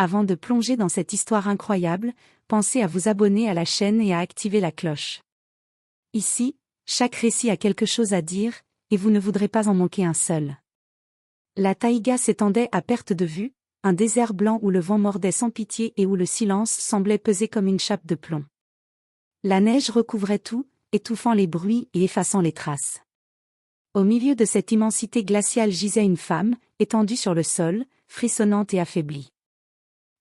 Avant de plonger dans cette histoire incroyable, pensez à vous abonner à la chaîne et à activer la cloche. Ici, chaque récit a quelque chose à dire, et vous ne voudrez pas en manquer un seul. La taïga s'étendait à perte de vue, un désert blanc où le vent mordait sans pitié et où le silence semblait peser comme une chape de plomb. La neige recouvrait tout, étouffant les bruits et effaçant les traces. Au milieu de cette immensité glaciale gisait une femme, étendue sur le sol, frissonnante et affaiblie.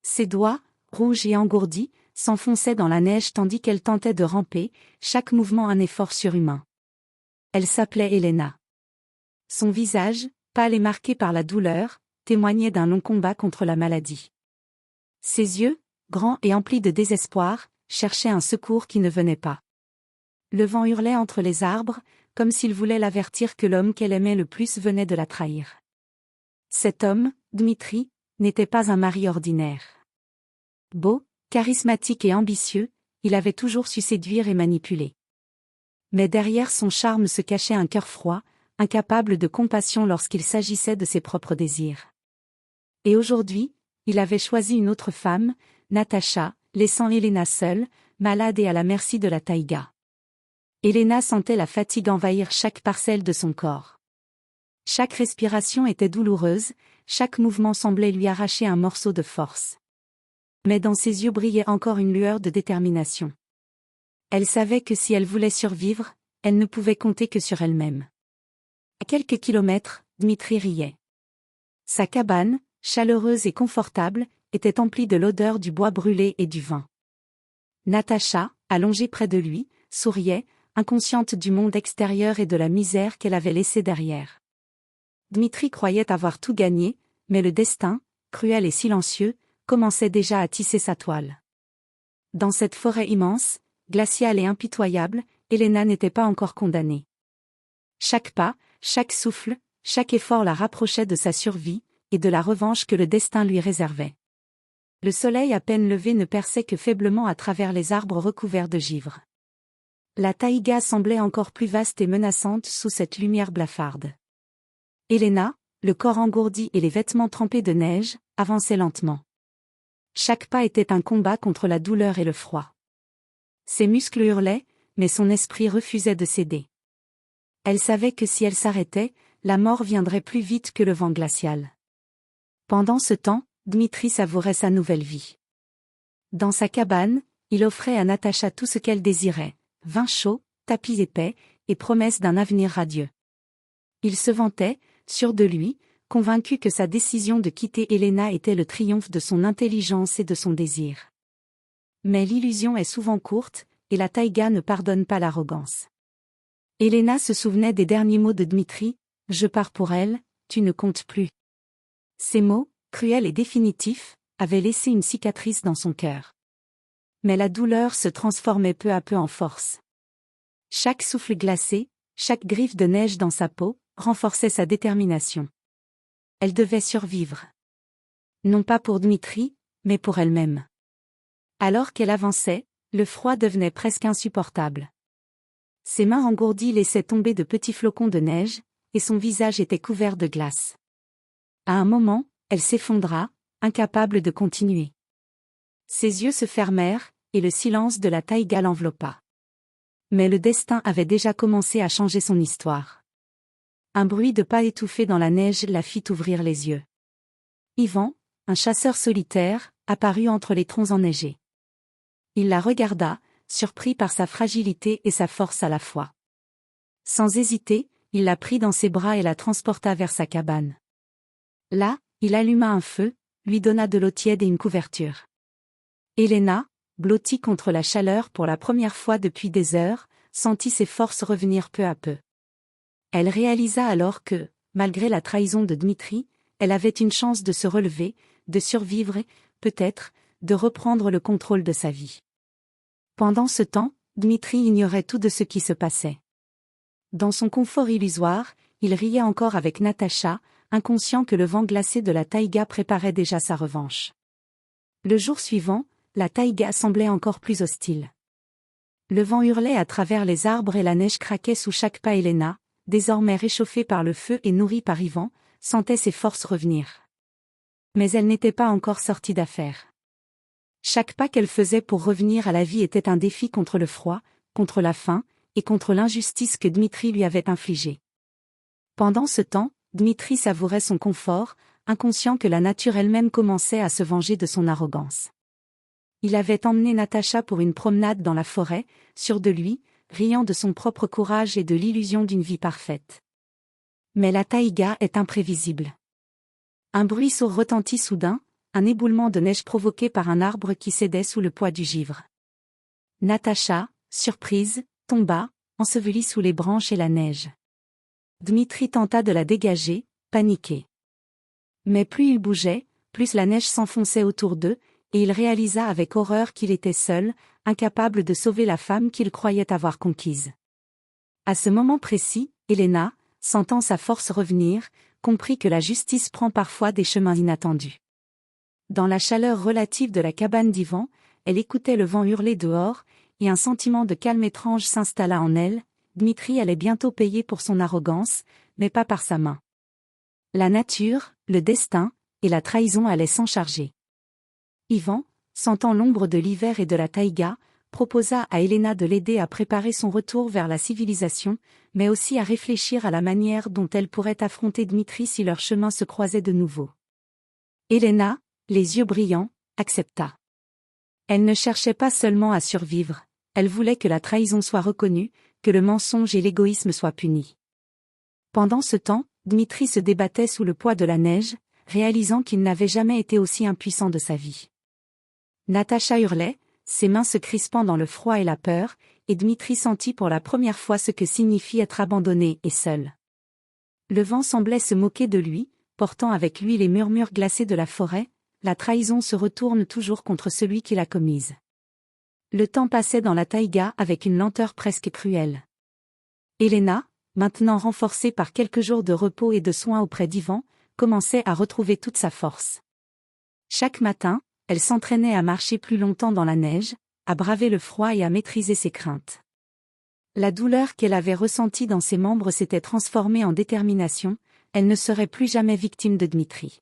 Ses doigts, rouges et engourdis, s'enfonçaient dans la neige tandis qu'elle tentait de ramper, chaque mouvement un effort surhumain. Elle s'appelait Elena. Son visage, pâle et marqué par la douleur, témoignait d'un long combat contre la maladie. Ses yeux, grands et emplis de désespoir, cherchaient un secours qui ne venait pas. Le vent hurlait entre les arbres, comme s'il voulait l'avertir que l'homme qu'elle aimait le plus venait de la trahir. Cet homme, Dmitri, n'était pas un mari ordinaire. Beau, charismatique et ambitieux, il avait toujours su séduire et manipuler. Mais derrière son charme se cachait un cœur froid, incapable de compassion lorsqu'il s'agissait de ses propres désirs. Et aujourd'hui, il avait choisi une autre femme, Natacha, laissant Elena seule, malade et à la merci de la taïga. Elena sentait la fatigue envahir chaque parcelle de son corps. Chaque respiration était douloureuse, chaque mouvement semblait lui arracher un morceau de force. Mais dans ses yeux brillait encore une lueur de détermination. Elle savait que si elle voulait survivre, elle ne pouvait compter que sur elle-même. À quelques kilomètres, Dmitri riait. Sa cabane, chaleureuse et confortable, était emplie de l'odeur du bois brûlé et du vin. Natacha, allongée près de lui, souriait, inconsciente du monde extérieur et de la misère qu'elle avait laissée derrière. Dmitri croyait avoir tout gagné, mais le destin, cruel et silencieux, commençait déjà à tisser sa toile. Dans cette forêt immense, glaciale et impitoyable, Elena n'était pas encore condamnée. Chaque pas, chaque souffle, chaque effort la rapprochait de sa survie, et de la revanche que le destin lui réservait. Le soleil à peine levé ne perçait que faiblement à travers les arbres recouverts de givre. La taïga semblait encore plus vaste et menaçante sous cette lumière blafarde. Elena, le corps engourdi et les vêtements trempés de neige, avançait lentement. Chaque pas était un combat contre la douleur et le froid. Ses muscles hurlaient, mais son esprit refusait de céder. Elle savait que si elle s'arrêtait, la mort viendrait plus vite que le vent glacial. Pendant ce temps, Dmitri savourait sa nouvelle vie. Dans sa cabane, il offrait à Natacha tout ce qu'elle désirait, vin chaud, tapis épais, et promesse d'un avenir radieux. Il se vantait, sûr de lui, convaincu que sa décision de quitter Elena était le triomphe de son intelligence et de son désir. Mais l'illusion est souvent courte, et la taïga ne pardonne pas l'arrogance. Elena se souvenait des derniers mots de Dmitri, « Je pars pour elle, tu ne comptes plus ». Ces mots, cruels et définitifs, avaient laissé une cicatrice dans son cœur. Mais la douleur se transformait peu à peu en force. Chaque souffle glacé, chaque griffe de neige dans sa peau, renforçait sa détermination. Elle devait survivre. Non pas pour Dmitri, mais pour elle-même. Alors qu'elle avançait, le froid devenait presque insupportable. Ses mains engourdies laissaient tomber de petits flocons de neige, et son visage était couvert de glace. À un moment, elle s'effondra, incapable de continuer. Ses yeux se fermèrent, et le silence de la taïga l'enveloppa. Mais le destin avait déjà commencé à changer son histoire. Un bruit de pas étouffé dans la neige la fit ouvrir les yeux. Ivan, un chasseur solitaire, apparut entre les troncs enneigés. Il la regarda, surpris par sa fragilité et sa force à la fois. Sans hésiter, il la prit dans ses bras et la transporta vers sa cabane. Là, il alluma un feu, lui donna de l'eau tiède et une couverture. Elena, blottie contre la chaleur pour la première fois depuis des heures, sentit ses forces revenir peu à peu. Elle réalisa alors que, malgré la trahison de Dmitri, elle avait une chance de se relever, de survivre et, peut-être, de reprendre le contrôle de sa vie. Pendant ce temps, Dmitri ignorait tout de ce qui se passait. Dans son confort illusoire, il riait encore avec Natacha, inconscient que le vent glacé de la taïga préparait déjà sa revanche. Le jour suivant, la taïga semblait encore plus hostile. Le vent hurlait à travers les arbres et la neige craquait sous chaque pas. Elena, désormais réchauffée par le feu et nourrie par Ivan, sentait ses forces revenir. Mais elle n'était pas encore sortie d'affaire. Chaque pas qu'elle faisait pour revenir à la vie était un défi contre le froid, contre la faim, et contre l'injustice que Dmitri lui avait infligée. Pendant ce temps, Dmitri savourait son confort, inconscient que la nature elle-même commençait à se venger de son arrogance. Il avait emmené Natacha pour une promenade dans la forêt, sûr de lui, riant de son propre courage et de l'illusion d'une vie parfaite. Mais la taïga est imprévisible. Un bruit sourd retentit soudain, un éboulement de neige provoqué par un arbre qui cédait sous le poids du givre. Natacha, surprise, tomba, ensevelie sous les branches et la neige. Dmitri tenta de la dégager, paniqué. Mais plus il bougeait, plus la neige s'enfonçait autour d'eux, et il réalisa avec horreur qu'il était seul, incapable de sauver la femme qu'il croyait avoir conquise. À ce moment précis, Elena, sentant sa force revenir, comprit que la justice prend parfois des chemins inattendus. Dans la chaleur relative de la cabane d'Ivan, elle écoutait le vent hurler dehors, et un sentiment de calme étrange s'installa en elle. Dmitri allait bientôt payer pour son arrogance, mais pas par sa main. La nature, le destin, et la trahison allaient s'en charger. Ivan, sentant l'ombre de l'hiver et de la taïga, proposa à Elena de l'aider à préparer son retour vers la civilisation, mais aussi à réfléchir à la manière dont elle pourrait affronter Dmitri si leur chemin se croisait de nouveau. Elena, les yeux brillants, accepta. Elle ne cherchait pas seulement à survivre, elle voulait que la trahison soit reconnue, que le mensonge et l'égoïsme soient punis. Pendant ce temps, Dmitri se débattait sous le poids de la neige, réalisant qu'il n'avait jamais été aussi impuissant de sa vie. Natacha hurlait, ses mains se crispant dans le froid et la peur, et Dmitri sentit pour la première fois ce que signifie être abandonné et seul. Le vent semblait se moquer de lui, portant avec lui les murmures glacés de la forêt. La trahison se retourne toujours contre celui qui l'a commise. Le temps passait dans la taïga avec une lenteur presque cruelle. Elena, maintenant renforcée par quelques jours de repos et de soins auprès d'Ivan, commençait à retrouver toute sa force. Chaque matin, elle s'entraînait à marcher plus longtemps dans la neige, à braver le froid et à maîtriser ses craintes. La douleur qu'elle avait ressentie dans ses membres s'était transformée en détermination, elle ne serait plus jamais victime de Dmitri.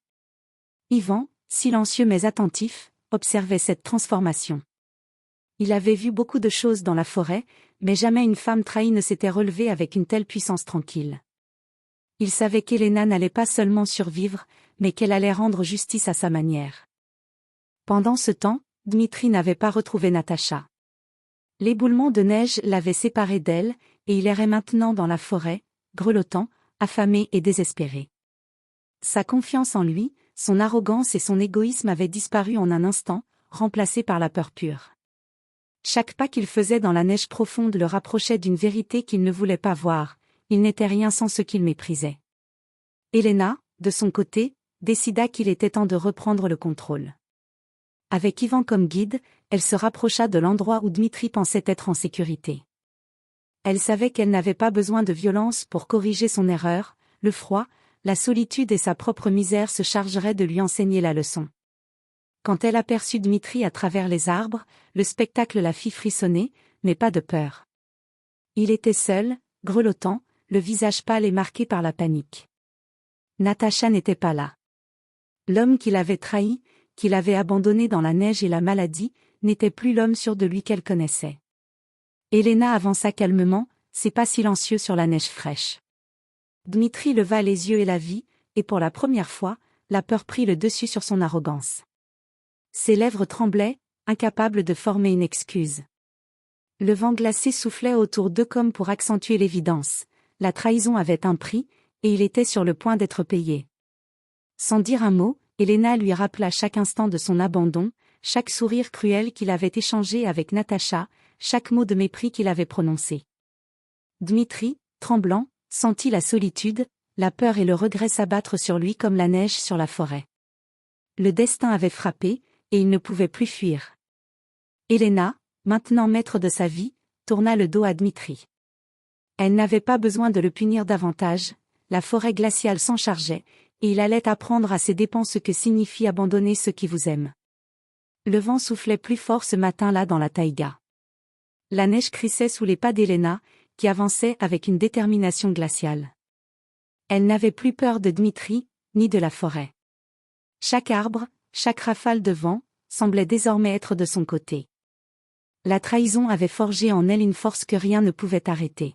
Ivan, silencieux mais attentif, observait cette transformation. Il avait vu beaucoup de choses dans la forêt, mais jamais une femme trahie ne s'était relevée avec une telle puissance tranquille. Il savait qu'Elena n'allait pas seulement survivre, mais qu'elle allait rendre justice à sa manière. Pendant ce temps, Dmitri n'avait pas retrouvé Natacha. L'éboulement de neige l'avait séparé d'elle, et il errait maintenant dans la forêt, grelottant, affamé et désespéré. Sa confiance en lui, son arrogance et son égoïsme avaient disparu en un instant, remplacés par la peur pure. Chaque pas qu'il faisait dans la neige profonde le rapprochait d'une vérité qu'il ne voulait pas voir, il n'était rien sans ce qu'il méprisait. Elena, de son côté, décida qu'il était temps de reprendre le contrôle. Avec Ivan comme guide, elle se rapprocha de l'endroit où Dmitri pensait être en sécurité. Elle savait qu'elle n'avait pas besoin de violence pour corriger son erreur, le froid, la solitude et sa propre misère se chargeraient de lui enseigner la leçon. Quand elle aperçut Dmitri à travers les arbres, le spectacle la fit frissonner, mais pas de peur. Il était seul, grelottant, le visage pâle et marqué par la panique. Natacha n'était pas là. L'homme qui l'avait trahi, qui l'avait abandonné dans la neige et la maladie, n'était plus l'homme sûr de lui qu'elle connaissait. Elena avança calmement, ses pas silencieux sur la neige fraîche. Dmitri leva les yeux et la vit, et pour la première fois, la peur prit le dessus sur son arrogance. Ses lèvres tremblaient, incapables de former une excuse. Le vent glacé soufflait autour d'eux comme pour accentuer l'évidence. La trahison avait un prix, et il était sur le point d'être payé. Sans dire un mot, Elena lui rappela chaque instant de son abandon, chaque sourire cruel qu'il avait échangé avec Natacha, chaque mot de mépris qu'il avait prononcé. Dmitri, tremblant, sentit la solitude, la peur et le regret s'abattre sur lui comme la neige sur la forêt. Le destin avait frappé, et il ne pouvait plus fuir. Elena, maintenant maître de sa vie, tourna le dos à Dmitri. Elle n'avait pas besoin de le punir davantage, la forêt glaciale s'en chargeait, et il allait apprendre à ses dépens ce que signifie abandonner ceux qui vous aiment. Le vent soufflait plus fort ce matin-là dans la taïga. La neige crissait sous les pas d'Elena, qui avançait avec une détermination glaciale. Elle n'avait plus peur de Dmitri, ni de la forêt. Chaque arbre, chaque rafale de vent, semblait désormais être de son côté. La trahison avait forgé en elle une force que rien ne pouvait arrêter.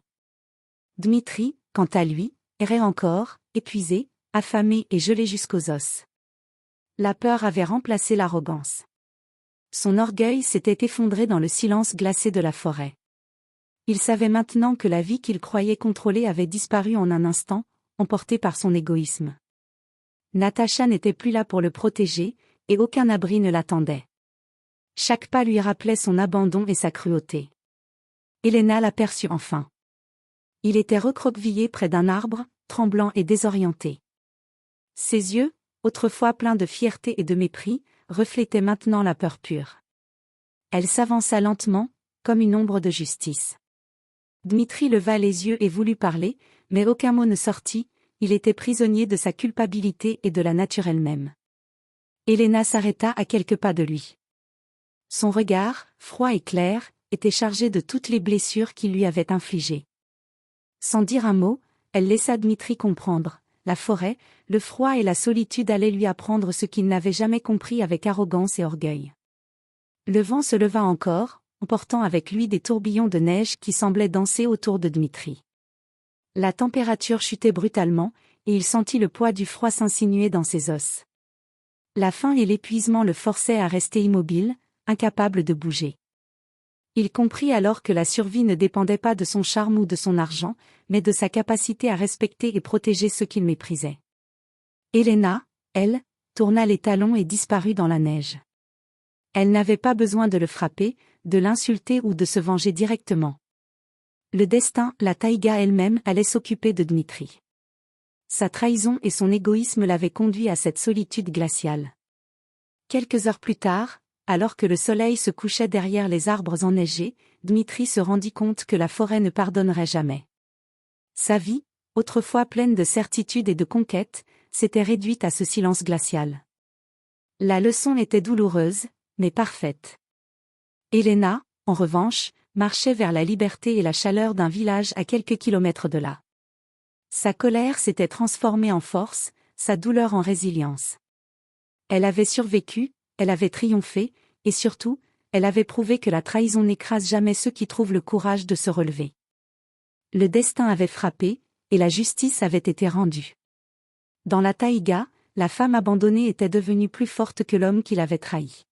Dmitri, quant à lui, errait encore, épuisé, affamé et gelé jusqu'aux os. La peur avait remplacé l'arrogance. Son orgueil s'était effondré dans le silence glacé de la forêt. Il savait maintenant que la vie qu'il croyait contrôler avait disparu en un instant, emportée par son égoïsme. Natacha n'était plus là pour le protéger, et aucun abri ne l'attendait. Chaque pas lui rappelait son abandon et sa cruauté. Elena l'aperçut enfin. Il était recroquevillé près d'un arbre, tremblant et désorienté. Ses yeux, autrefois pleins de fierté et de mépris, reflétaient maintenant la peur pure. Elle s'avança lentement, comme une ombre de justice. Dmitri leva les yeux et voulut parler, mais aucun mot ne sortit, il était prisonnier de sa culpabilité et de la nature elle-même. Elena s'arrêta à quelques pas de lui. Son regard, froid et clair, était chargé de toutes les blessures qu'il lui avait infligées. Sans dire un mot, elle laissa Dmitri comprendre, la forêt, le froid et la solitude allaient lui apprendre ce qu'il n'avait jamais compris avec arrogance et orgueil. Le vent se leva encore, emportant avec lui des tourbillons de neige qui semblaient danser autour de Dmitri. La température chutait brutalement, et il sentit le poids du froid s'insinuer dans ses os. La faim et l'épuisement le forçaient à rester immobile, incapable de bouger. Il comprit alors que la survie ne dépendait pas de son charme ou de son argent, mais de sa capacité à respecter et protéger ceux qu'il méprisait. Elena, elle, tourna les talons et disparut dans la neige. Elle n'avait pas besoin de le frapper, de l'insulter ou de se venger directement. Le destin, la taïga elle-même allait s'occuper de Dmitri. Sa trahison et son égoïsme l'avaient conduit à cette solitude glaciale. Quelques heures plus tard, alors que le soleil se couchait derrière les arbres enneigés, Dmitri se rendit compte que la forêt ne pardonnerait jamais. Sa vie, autrefois pleine de certitudes et de conquêtes, s'était réduite à ce silence glacial. La leçon était douloureuse, mais parfaite. Elena, en revanche, marchait vers la liberté et la chaleur d'un village à quelques kilomètres de là. Sa colère s'était transformée en force, sa douleur en résilience. Elle avait survécu, elle avait triomphé, et surtout, elle avait prouvé que la trahison n'écrase jamais ceux qui trouvent le courage de se relever. Le destin avait frappé, et la justice avait été rendue. Dans la taïga, la femme abandonnée était devenue plus forte que l'homme qui l'avait trahie.